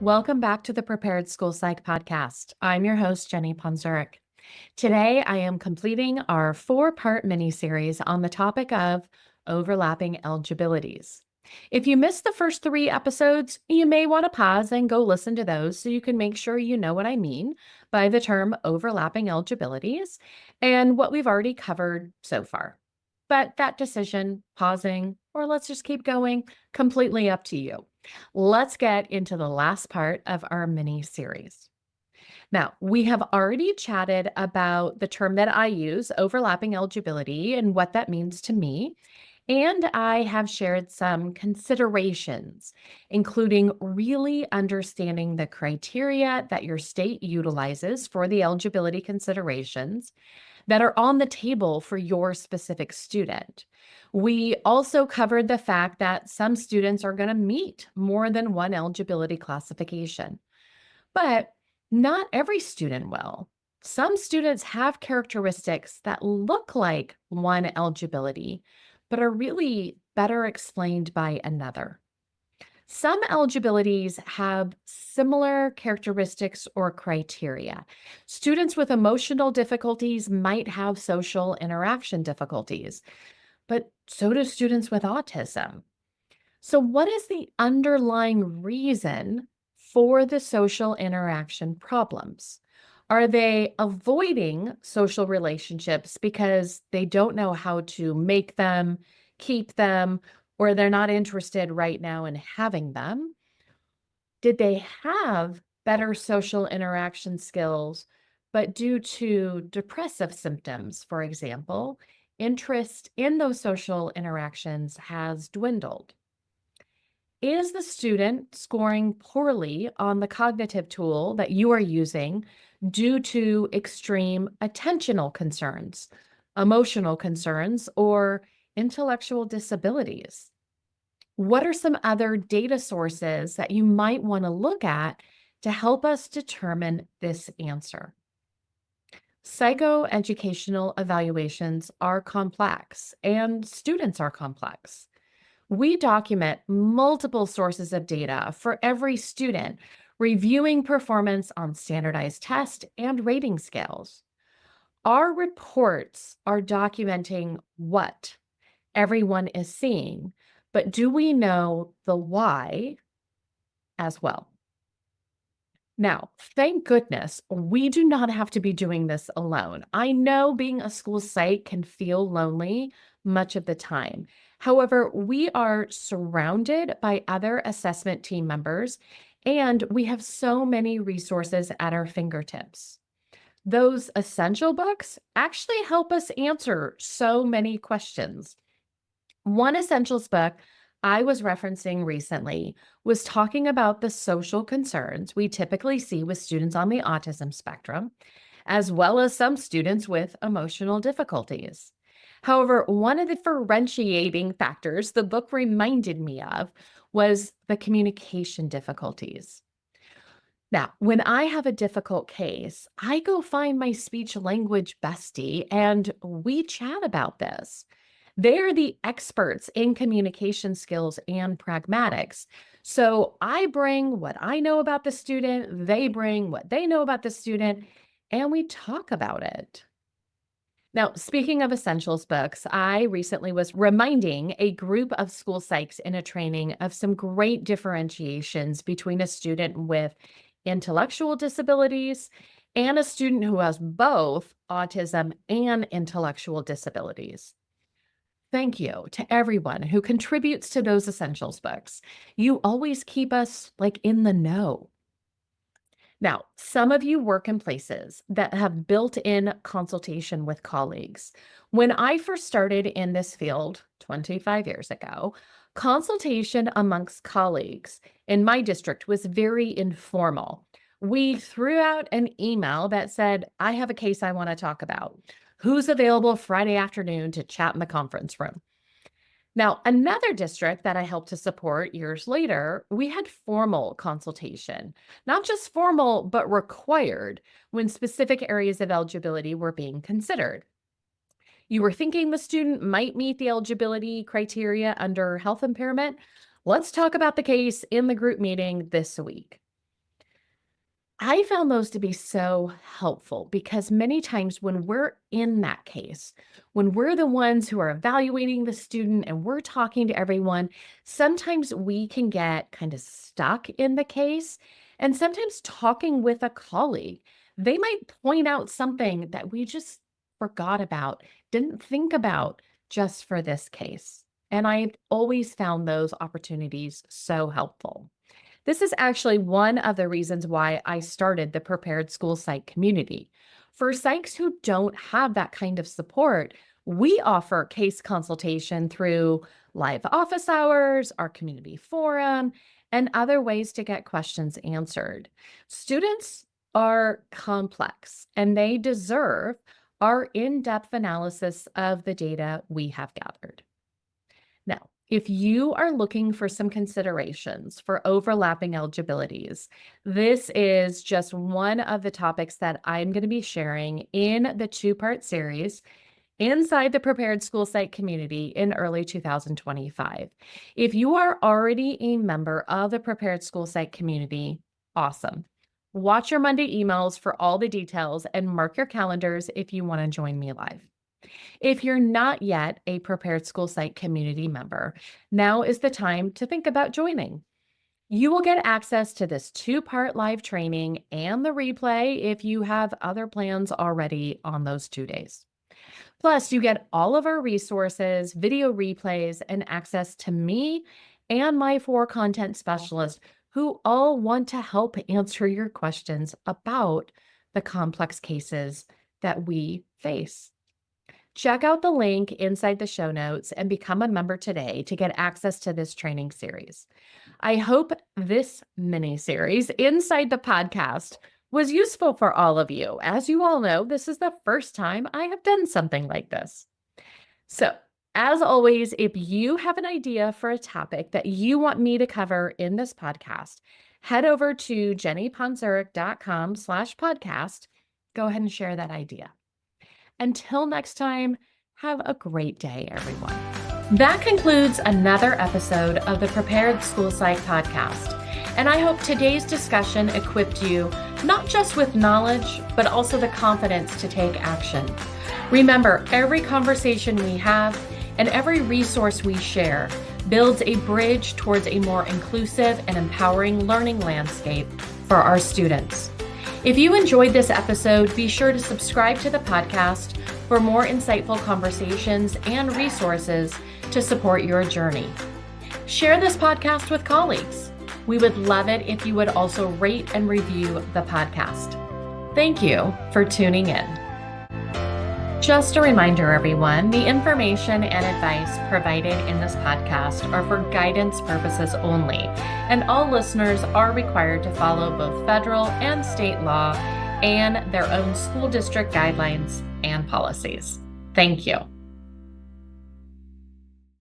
Welcome back to the Prepared School Psych podcast. I'm your host, Jenny Ponzuric. Today, I am completing our four-part mini-series on the topic of overlapping eligibilities. If you missed the first three episodes, you may want to pause and go listen to those so you can make sure you know what I mean by the term overlapping eligibilities and what we've already covered so far. But that decision, pausing, or let's just keep going, completely up to you. Let's get into the last part of our mini series. Now, we have already chatted about the term that I use, overlapping eligibility, and what that means to me. And I have shared some considerations, including really understanding the criteria that your state utilizes for the eligibility considerations that are on the table for your specific student. We also covered the fact that some students are going to meet more than one eligibility classification, but not every student will. Some students have characteristics that look like one eligibility, but are really better explained by another. Some eligibilities have similar characteristics or criteria. Students with emotional difficulties might have social interaction difficulties, but so do students with autism. So, what is the underlying reason for the social interaction problems? Are they avoiding social relationships because they don't know how to make them, keep them, or they're not interested right now in having them? Did they have better social interaction skills, but due to depressive symptoms, for example, interest in those social interactions has dwindled? Is the student scoring poorly on the cognitive tool that you are using due to extreme attentional concerns, emotional concerns, or intellectual disabilities? What are some other data sources that you might want to look at to help us determine this answer? Psychoeducational evaluations are complex, and students are complex. We document multiple sources of data for every student, reviewing performance on standardized tests and rating scales. Our reports are documenting what everyone is seeing, but do we know the why as well? Now, thank goodness, we do not have to be doing this alone. I know being a school psych can feel lonely much of the time. However, we are surrounded by other assessment team members, and we have so many resources at our fingertips. Those essential books actually help us answer so many questions. One essentials book I was referencing recently was talking about the social concerns we typically see with students on the autism spectrum, as well as some students with emotional difficulties. However, one of the differentiating factors the book reminded me of was the communication difficulties. Now, when I have a difficult case, I go find my speech language bestie and we chat about this. They're the experts in communication skills and pragmatics. So I bring what I know about the student, they bring what they know about the student, and we talk about it. Now, speaking of essentials books, I recently was reminding a group of school psychs in a training of some great differentiations between a student with intellectual disabilities and a student who has both autism and intellectual disabilities. Thank you to everyone who contributes to those essentials books. You always keep us like in the know. Now, some of you work in places that have built in consultation with colleagues. When I first started in this field 25 years ago, consultation amongst colleagues in my district was very informal. We threw out an email that said, I have a case I want to talk about. Who's available Friday afternoon to chat in the conference room? Now, another district that I helped to support years later, we had formal consultation, not just formal, but required when specific areas of eligibility were being considered. You were thinking the student might meet the eligibility criteria under health impairment? Let's talk about the case in the group meeting this week. I found those to be so helpful because many times when we're in that case, when we're the ones who are evaluating the student and we're talking to everyone, sometimes we can get kind of stuck in the case. And sometimes talking with a colleague, they might point out something that we just forgot about, didn't think about just for this case. And I've always found those opportunities so helpful. This is actually one of the reasons why I started the Prepared School Psych community. For psychs who don't have that kind of support, we offer case consultation through live office hours, our community forum, and other ways to get questions answered. Students are complex and they deserve our in depth analysis of the data we have gathered. Now, if you are looking for some considerations for overlapping eligibilities, this is just one of the topics that I'm going to be sharing in the two-part series inside the Prepared School Psych community in early 2025. If you are already a member of the Prepared School Psych community, awesome. Watch your Monday emails for all the details and mark your calendars if you want to join me live. If you're not yet a Prepared School Psych community member, now is the time to think about joining. You will get access to this two-part live training and the replay if you have other plans already on those 2 days. Plus, you get all of our resources, video replays, and access to me and my 4 content specialists who all want to help answer your questions about the complex cases that we face. Check out the link inside the show notes and become a member today to get access to this training series. I hope this mini series inside the podcast was useful for all of you. As you all know, this is the first time I have done something like this. So, as always, if you have an idea for a topic that you want me to cover in this podcast, head over to jennyponzuric.com/podcast. Go ahead and share that idea. Until next time, have a great day, everyone. That concludes another episode of the Prepared School Psych podcast. And I hope today's discussion equipped you not just with knowledge, but also the confidence to take action. Remember, every conversation we have and every resource we share builds a bridge towards a more inclusive and empowering learning landscape for our students. If you enjoyed this episode, be sure to subscribe to the podcast for more insightful conversations and resources to support your journey. Share this podcast with colleagues. We would love it if you would also rate and review the podcast. Thank you for tuning in. Just a reminder, everyone, the information and advice provided in this podcast are for guidance purposes only, and all listeners are required to follow both federal and state law and their own school district guidelines and policies. Thank you.